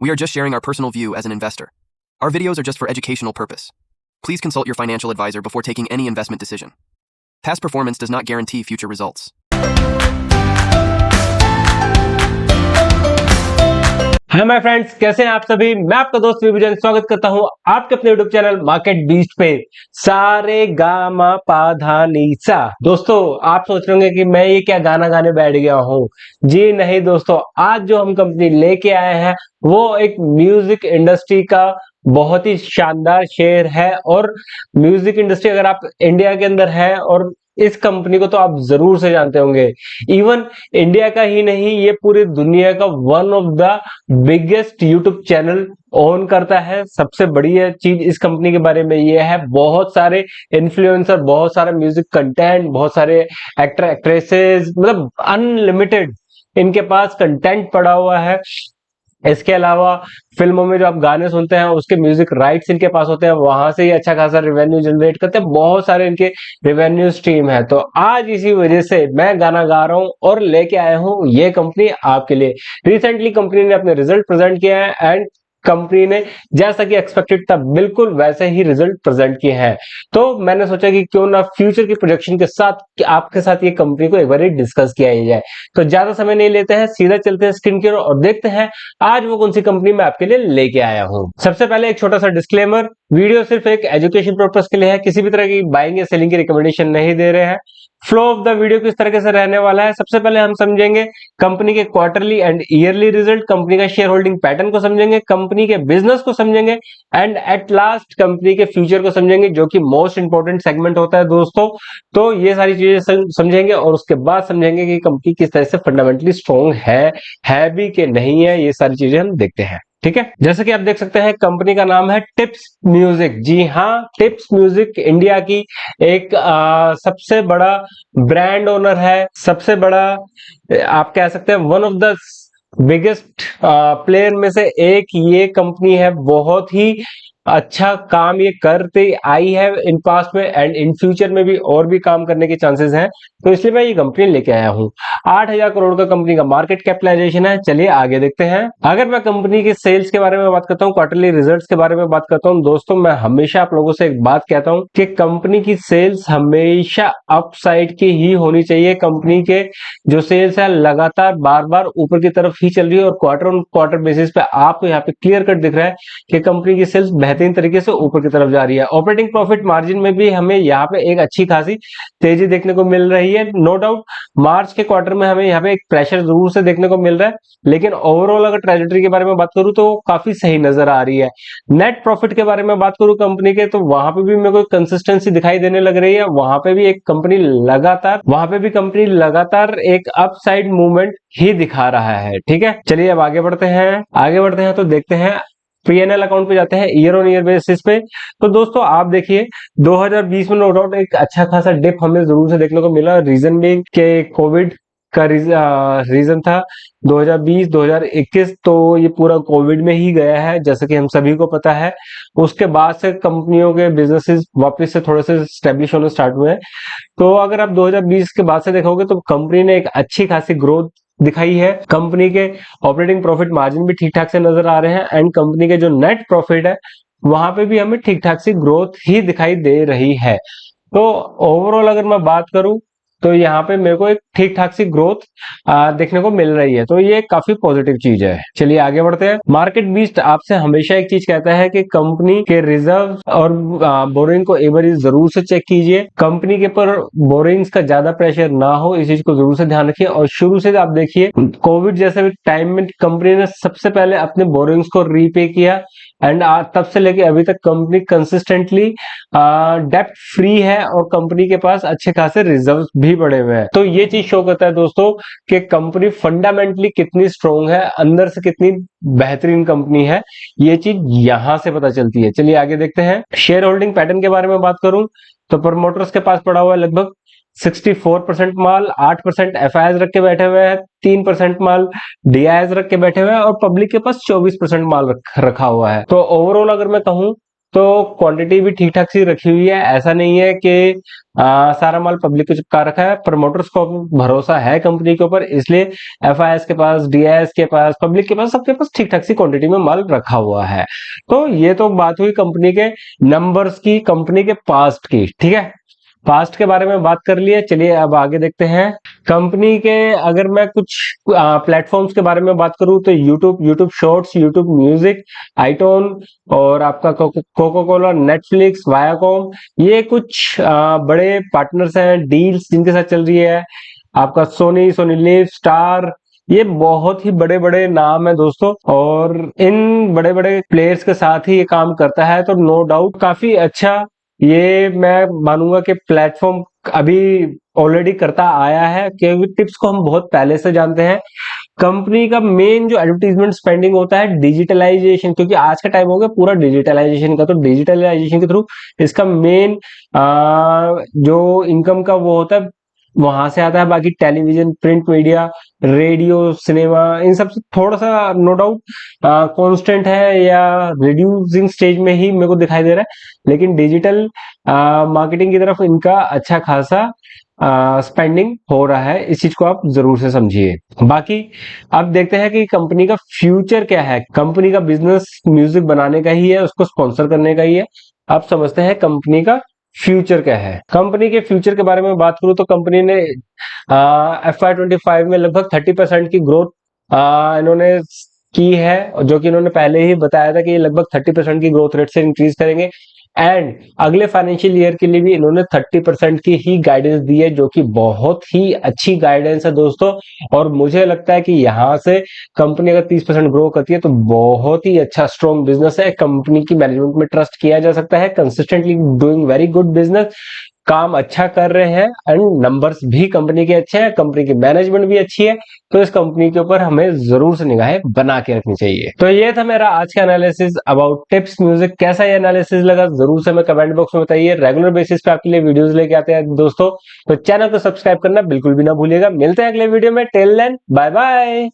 We are just sharing our personal view as an investor. Our videos are just for educational purpose. Please consult your financial advisor before taking any investment decision. Past performance does not guarantee future results. Hi my friends, कैसे हैं आप सभी। मैं आपका दोस्त विभूजन स्वागत करता हूं आपके अपने यूट्यूब चैनल मार्केट बीस्ट पे। सारे गामा पा नी सा। दोस्तों, आप सोच रहे होंगे कि मैं ये क्या गाना गाने बैठ गया हूं। जी नहीं दोस्तों, आज जो हम कंपनी लेके आए हैं वो एक म्यूजिक इंडस्ट्री का बहुत ही शानदार शेयर है। और म्यूजिक इंडस्ट्री अगर आप इंडिया के अंदर है और इस कंपनी को तो आप जरूर से जानते होंगे। इवन इंडिया का ही नहीं, ये पूरी दुनिया का one of the biggest YouTube channel own करता है। सबसे बढ़िया चीज इस कंपनी के बारे में ये है, बहुत सारे इन्फ्लुएंसर, बहुत सारे म्यूजिक कंटेंट, बहुत सारे एक्टर एक्ट्रेसेस, मतलब अनलिमिटेड इनके पास कंटेंट पड़ा हुआ है। इसके अलावा फिल्मों में जो आप गाने सुनते हैं उसके म्यूजिक राइट्स इनके पास होते हैं, वहां से ही अच्छा खासा रेवेन्यू जनरेट करते हैं। बहुत सारे इनके रेवेन्यू स्ट्रीम है। तो आज इसी वजह से मैं गाना गा रहा हूं और लेके आया हूं ये कंपनी आपके लिए। रिसेंटली कंपनी ने अपने रिजल्ट प्रेजेंट किए हैं एंड कंपनी ने जैसा कि एक्सपेक्टेड था बिल्कुल वैसे ही रिजल्ट प्रेजेंट किए हैं। तो मैंने सोचा कि क्यों ना फ्यूचर की प्रोजेक्शन के साथ कि आपके साथ ये कंपनी को एक बार डिस्कस किया ही जाए। तो ज्यादा समय नहीं लेते हैं, सीधा चलते हैं स्क्रीन की ओर और देखते हैं आज वो कौन सी कंपनी मैं आपके लिए लेके आया हूं। सबसे पहले एक छोटा सा डिस्क्लेमर, वीडियो सिर्फ एक एजुकेशन पर्पस के लिए है, किसी भी तरह की बाइंग या सेलिंग की रिकमेंडेशन नहीं दे रहे हैं। फ्लो ऑफ द वीडियो किस तरीके से रहने वाला है, सबसे पहले हम समझेंगे कंपनी के quarterly and yearly result, company का शेयर होल्डिंग पैटर्न को समझेंगे, कंपनी के बिजनेस को समझेंगे एंड एट लास्ट कंपनी के फ्यूचर को समझेंगे, जो कि मोस्ट इंपॉर्टेंट सेगमेंट होता है दोस्तों। तो ये सारी चीजें समझेंगे और उसके बाद समझेंगे कि कंपनी किस तरह से फंडामेंटली स्ट्रॉन्ग है भी कि नहीं है। ये सारी चीजें हम देखते हैं, ठीक है। जैसे कि आप देख सकते हैं कंपनी का नाम है टिप्स म्यूजिक। जी हाँ, टिप्स म्यूजिक इंडिया की एक सबसे बड़ा ब्रांड ओनर है, सबसे बड़ा आप कह सकते हैं one of the biggest player में से एक ये कंपनी है। बहुत ही अच्छा काम ये करते आई है इन पास्ट में एंड इन फ्यूचर में भी और भी काम करने के चांसेस हैं। तो इसलिए मैं ये कंपनी लेके आया हूँ। 8,000 करोड़ का कंपनी का मार्केट कैपिटलाइजेशन है। चलिए आगे देखते हैं। अगर मैं कंपनी के सेल्स के बारे में बात करता हूँ, क्वार्टरली रिजल्ट्स के बारे में बात करता हूँ, दोस्तों मैं हमेशा आप लोगों से एक बात कहता हूँ कि कंपनी की सेल्स हमेशा अपसाइड की ही होनी चाहिए। कंपनी के जो सेल्स है लगातार बार बार ऊपर की तरफ ही चल रही है और क्वार्टर ऑन क्वार्टर बेसिस पे आपको यहाँ पे क्लियर कट दिख रहा है कि कंपनी की सेल्स बेहतरीन तरीके से ऊपर की तरफ जा रही है। ऑपरेटिंग प्रॉफिट मार्जिन में भी हमें यहाँ पे एक अच्छी खासी तेजी देखने को मिल रही है। नो डाउट मार्च के क्वार्टर में हमें यहाँ पे एक प्रेशर जरूर से देखने को मिल रहा है, लेकिन ओवरऑल अगर ट्रेजेक्टरी के बारे में बात करूं तो काफी सही नजर आ रही है। नेट प्रॉफिट के बारे में बात करूं कंपनी के, तो वहां पे भी मेरे को कंसिस्टेंसी दिखाई देने लग रही है। वहां पे भी कंपनी लगातार एक अपसाइड मूवमेंट ही दिखा रहा है, ठीक है। चलिए अब आगे बढ़ते हैं तो देखते हैं P&L अकाउंट पे जाते हैं ईयर ऑन ईयर बेसिस पे। तो दोस्तों आप देखिए 2020 में नो डाउट एक अच्छा खासा डिप हमें जरूर से देखने को मिला। रीजन भी के कोविड का रीजन था 2020 2021, तो ये पूरा कोविड में ही गया है जैसे कि हम सभी को पता है। उसके बाद से कंपनियों के बिजनेसेस वापस से थोड़े से स्टेब्लिश होने स्टार्ट हुए हैं। तो अगर आप 2020 के बाद से देखोगे तो कंपनी ने एक अच्छी खासी ग्रोथ दिखाई है। कंपनी के ऑपरेटिंग प्रॉफिट मार्जिन भी ठीक ठाक से नजर आ रहे हैं एंड कंपनी के जो नेट प्रॉफिट है वहां पे भी हमें ठीक ठाक सी ग्रोथ ही दिखाई दे रही है। तो ओवरऑल अगर मैं बात करूं तो यहाँ पे मेरे को एक ठीक ठाक सी ग्रोथ देखने को मिल रही है, तो ये काफी पॉजिटिव चीज है। चलिए आगे बढ़ते हैं। मार्केट बीस्ट आपसे हमेशा एक चीज कहता है कि कंपनी के रिजर्व और बोरिंग को एक बार जरूर से चेक कीजिए। कंपनी के ऊपर बोरिंग्स का ज्यादा प्रेशर ना हो, इस चीज को जरूर से ध्यान रखिए। और शुरू से आप देखिए कोविड जैसे टाइम में कंपनी ने सबसे पहले अपने बोरिंग्स को रीपे किया एंड तब से लेके अभी तक कंपनी कंसिस्टेंटली डेप्ट फ्री है और कंपनी के पास अच्छे खासे रिजर्व्स भी पड़े हुए हैं। तो ये चीज शो करता है दोस्तों कि कंपनी फंडामेंटली कितनी स्ट्रॉन्ग है, अंदर से कितनी बेहतरीन कंपनी है, ये चीज यहां से पता चलती है। चलिए आगे देखते हैं। शेयर होल्डिंग पैटर्न के बारे में बात करूं तो प्रमोटर्स के पास पड़ा हुआ है लगभग 64% माल, 8% एफआईआईज रख के बैठे हुए हैं, 3% माल डीआईएज रख के बैठे हुए हैं और पब्लिक के पास 24% माल रखा हुआ है। तो ओवरऑल अगर मैं कहूं तो क्वांटिटी भी ठीक ठाक सी रखी हुई है। ऐसा नहीं है कि सारा माल पब्लिक को चिपका रखा है। प्रमोटर्स को भरोसा है कंपनी के ऊपर, इसलिए एफआईएस के पास, डीआईएस के पास, पब्लिक के पास, सबके पास ठीक ठाक सी क्वांटिटी में माल रखा हुआ है। तो ये तो बात हुई कंपनी के नंबर्स की, कंपनी के पास्ट की। ठीक है, पास्ट के बारे में बात कर लिए, चलिए अब आगे देखते हैं कंपनी के। अगर मैं कुछ प्लेटफॉर्म्स के बारे में बात करूं तो यूट्यूब शॉर्ट्स, यूट्यूब म्यूजिक, आईटोन और आपका कोका कोला, नेटफ्लिक्स, वायाकॉम, ये कुछ बड़े पार्टनर्स हैं, डील्स जिनके साथ चल रही है। आपका सोनी लिव, स्टार, ये बहुत ही बड़े बड़े नाम है दोस्तों, और इन बड़े बड़े प्लेयर्स के साथ ही ये काम करता है। तो नो डाउट काफी अच्छा ये मैं मानूंगा कि प्लेटफॉर्म अभी ऑलरेडी करता आया है, क्योंकि टिप्स को हम बहुत पहले से जानते हैं। कंपनी का मेन जो एडवर्टीजमेंट स्पेंडिंग होता है डिजिटलाइजेशन, क्योंकि आज का टाइम हो गया पूरा डिजिटलाइजेशन का, तो डिजिटलाइजेशन के थ्रू इसका मेन जो इनकम का वो होता है वहां से आता है। बाकी television, print media, radio, cinema, इन सब से थोड़ा सा नो डाउट कांस्टेंट है या रिड्यूसिंग स्टेज में ही मेरे को दिखाई दे रहा है, लेकिन डिजिटल मार्केटिंग की तरफ इनका अच्छा खासा स्पेंडिंग हो रहा है। इस चीज को आप जरूर से समझिए। बाकी अब देखते हैं कि कंपनी का फ्यूचर क्या है। कंपनी का बिजनेस म्यूजिक बनाने का ही है, उसको स्पॉन्सर करने का ही है। अब समझते हैं कंपनी का फ्यूचर क्या है। कंपनी के फ्यूचर के बारे में बात करूं तो कंपनी ने FY25 में लगभग 30% की ग्रोथ इन्होंने की है, जो कि इन्होंने पहले ही बताया था कि ये लगभग 30% की ग्रोथ रेट से इंक्रीज करेंगे। एंड अगले फाइनेंशियल ईयर के लिए भी इन्होंने 30% की ही गाइडेंस दी है, जो कि बहुत ही अच्छी गाइडेंस है दोस्तों। और मुझे लगता है कि यहाँ से कंपनी अगर 30% ग्रो करती है तो बहुत ही अच्छा स्ट्रॉन्ग बिजनेस है। कंपनी की मैनेजमेंट में ट्रस्ट किया जा सकता है, consistently doing very good business, काम अच्छा कर रहे हैं एंड नंबर्स भी कंपनी के अच्छे हैं, कंपनी की मैनेजमेंट भी अच्छी है। तो इस कंपनी के ऊपर हमें जरूर से निगाहें बना के रखनी चाहिए। तो ये था मेरा आज का एनालिसिस अबाउट टिप्स म्यूजिक। कैसा ये एनालिसिस लगा जरूर से हमें कमेंट बॉक्स में बताइए। रेगुलर बेसिस पे आपके लिए वीडियोस लेके आते हैं दोस्तों, तो चैनल को सब्सक्राइब करना बिल्कुल भी ना भूलिएगा। मिलते हैं अगले वीडियो में, टिल देन बाय बाय।